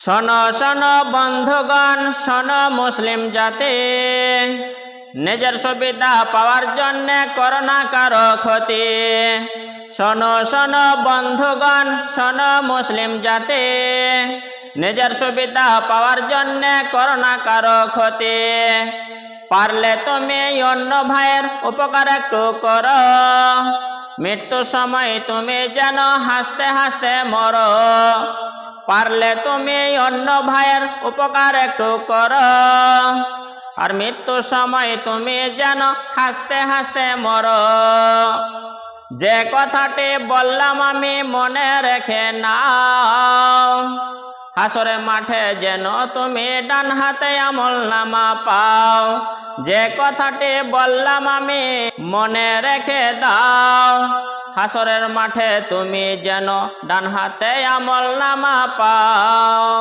শোনো শোনো বন্ধুগণ, শোনো মুসলিম জাতি, নিজের সুবিধা পাওয়ার জন্যে করো না কারো ক্ষতি। শোনো শোনো বন্ধুগণ, শোনো মুসলিম জাতি, নিজের সুবিধা পাওয়ার জন্যে করো না কারো ক্ষতি। পারলে তুমি অন্য ভাইয়ের উপকার একটু করো, মৃত্যুর সময় তুমি যেন হাসতে হাসতে মরো। পারলে তুমি অন্য ভাইয়ের উপকার একটু করো, আর মৃত্যুর সময় তুমি যেন হাসতে হাসতে মরো। যে কথাটি বললাম আমি মনে রেখে নাও, হাসরে মাঠে যেন তুমি ডান হাতে আমলনামা পাও। যে কথাটি বললাম আমি মনে রেখে দাও, হাসরের মাঠে তুমি যেন ডান হাতে আমলনামা পাও।